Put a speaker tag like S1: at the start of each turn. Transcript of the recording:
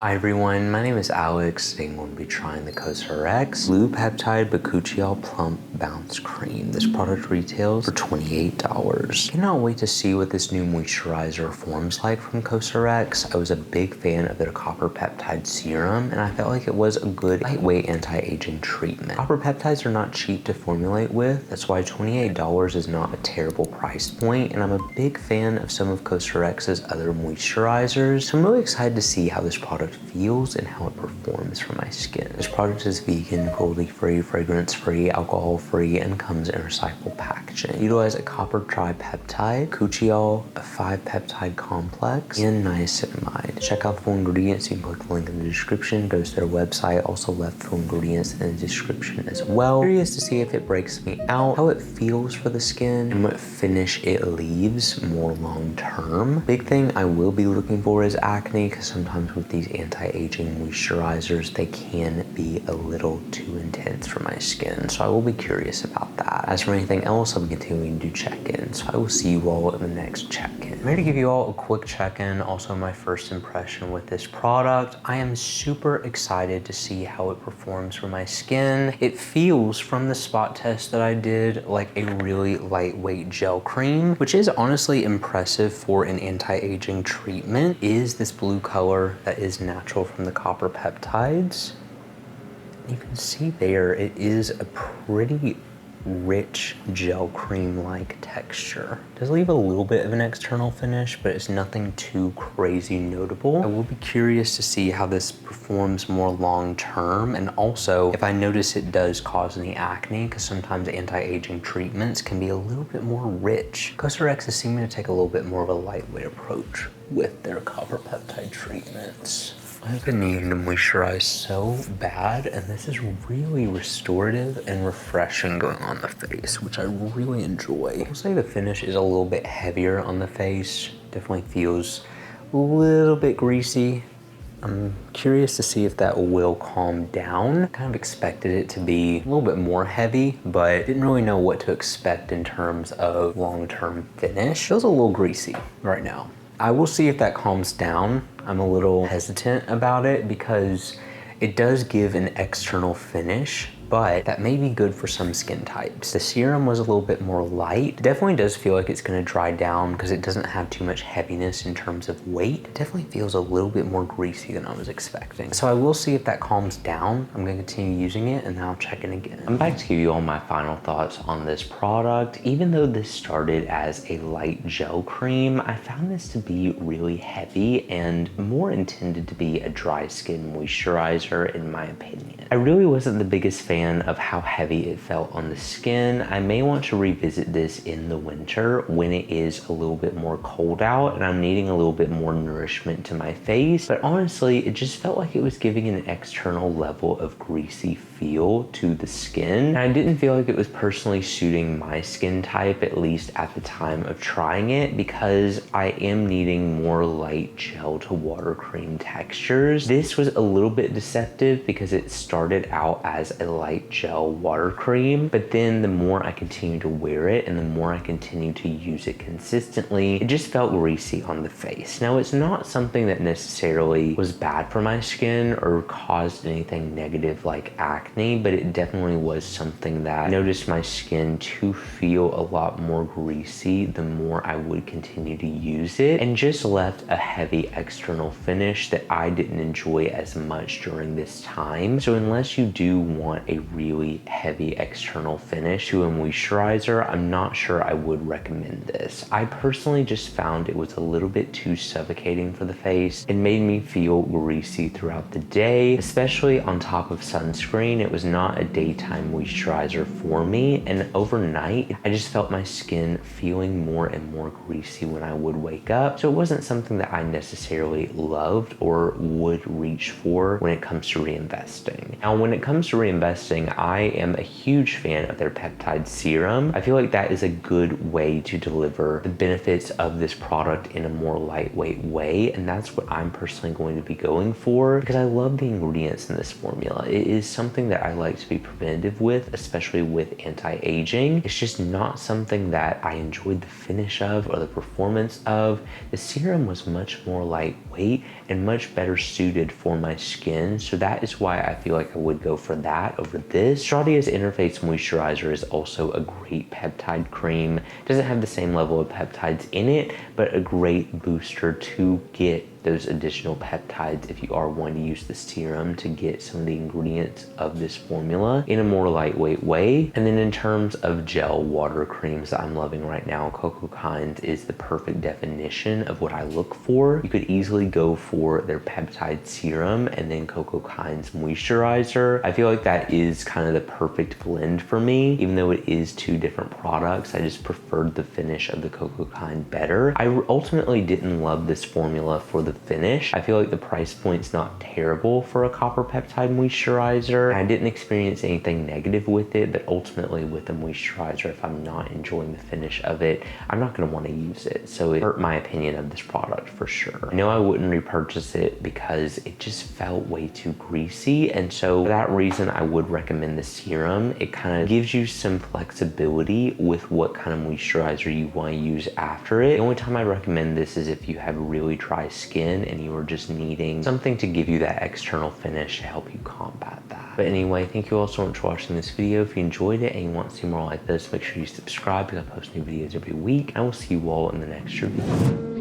S1: Hi everyone, my name is Alex. Today I'm going to be trying the cosrx Blue Peptide Bakuchiol Plump Bounce Cream. This product retails for $28. Cannot wait to see what this new moisturizer forms like from cosrx. I was a big fan of their copper peptide serum and I felt like it was a good lightweight anti-aging treatment. Copper peptides are not cheap to formulate with. That's why $28 is not a terrible price point, and I'm a big fan of some of cosrx's other moisturizers. So I'm really excited to see how this product feels and how it performs for my skin. This product is vegan, cruelty-free, fragrance-free, alcohol-free, and comes in recyclable packaging. Utilize a copper tripeptide, Bakuchiol, a 5-peptide complex, and niacinamide. Check out the full ingredients. You can click the link in the description. Go to their website. Also left full ingredients in the description as well. Curious to see if it breaks me out, how it feels for the skin, and what finish it leaves more long-term. Big thing I will be looking for is acne, because sometimes with these anti-aging moisturizers, they can be a little too intense for my skin. So I will be curious about that. As for anything else, I'll be continuing to do check-ins. So I will see you all in the next check-in. I'm here to give you all a quick check-in, also my first impression with this product. I am super excited to see how it performs for my skin. It feels, from the spot test that I did, like a really lightweight gel cream, which is honestly impressive for an anti-aging treatment. Is this blue color that is natural from the copper peptides. You can see there, it is a pretty rich gel cream-like texture. It does leave a little bit of an external finish, but it's nothing too crazy notable. I will be curious to see how this performs more long-term, and also if I notice it does cause any acne, because sometimes anti-aging treatments can be a little bit more rich. cosrx is seeming to take a little bit more of a lightweight approach with their copper peptide treatments. I've been needing to moisturize so bad, and this is really restorative and refreshing going on the face, which I really enjoy. I'll say the finish is a little bit heavier on the face. Definitely feels a little bit greasy. I'm curious to see if that will calm down. Kind of expected it to be a little bit more heavy, but didn't really know what to expect in terms of long-term finish. Feels a little greasy right now. I will see if that calms down. I'm a little hesitant about it because it does give an external finish, but that may be good for some skin types. The serum was a little bit more light. It definitely does feel like it's gonna dry down because it doesn't have too much heaviness in terms of weight. It definitely feels a little bit more greasy than I was expecting. So I will see if that calms down. I'm gonna continue using it and then I'll check in again. I'm back to give you all my final thoughts on this product. Even though this started as a light gel cream, I found this to be really heavy and more intended to be a dry skin moisturizer in my opinion. I really wasn't the biggest fan of how heavy it felt on the skin. I may want to revisit this in the winter when it is a little bit more cold out and I'm needing a little bit more nourishment to my face. But honestly, it just felt like it was giving an external level of greasy feel to the skin. And I didn't feel like it was personally suiting my skin type, at least at the time of trying it, because I am needing more light gel to water cream textures. This was a little bit deceptive because it started out as a light gel water cream, but then the more I continued to wear it and the more I continued to use it consistently, it just felt greasy on the face. Now, it's not something that necessarily was bad for my skin or caused anything negative like acne, but it definitely was something that I noticed my skin to feel a lot more greasy the more I would continue to use it, and just left a heavy external finish that I didn't enjoy as much during this time. So unless you do want a really heavy external finish to a moisturizer, I'm not sure I would recommend this. I personally just found it was a little bit too suffocating for the face. It made me feel greasy throughout the day, especially on top of sunscreen. It was not a daytime moisturizer for me, and overnight I just felt my skin feeling more and more greasy when I would wake up. So it wasn't something that I necessarily loved or would reach for when it comes to reinvesting. Now, when it comes to reinvesting, interesting. I am a huge fan of their peptide serum. I feel like that is a good way to deliver the benefits of this product in a more lightweight way, and that's what I'm personally going to be going for because I love the ingredients in this formula. It is something that I like to be preventative with, especially with anti-aging. It's just not something that I enjoyed the finish of or the performance of. The serum was much more lightweight and much better suited for my skin, so that is why I feel like I would go for that over this. Stradia's Interface Moisturizer is also a great peptide cream. It doesn't have the same level of peptides in it, but a great booster to get those additional peptides if you are wanting to use the serum to get some of the ingredients of this formula in a more lightweight way. And then in terms of gel water creams that I'm loving right now, Ghk-Cu is the perfect definition of what I look for. You could easily go for their peptide serum and then Ghk-Cu's moisturizer. I feel like that is kind of the perfect blend for me. Even though it is two different products, I just preferred the finish of the Ghk-Cu better. I ultimately didn't love this formula for the finish. I feel like the price point's not terrible for a copper peptide moisturizer. I didn't experience anything negative with it, but ultimately with the moisturizer, if I'm not enjoying the finish of it, I'm not gonna wanna use it. So it hurt my opinion of this product for sure. I know I wouldn't repurchase it because it just felt way too greasy. And so for that reason, I would recommend the serum. It kind of gives you some flexibility with what kind of moisturizer you wanna use after it. The only time I recommend this is if you have really dry skin and you are just needing something to give you that external finish to help you combat that. But anyway, thank you all so much for watching this video. If you enjoyed it and you want to see more like this, make sure you subscribe because I post new videos every week. I will see you all in the next review.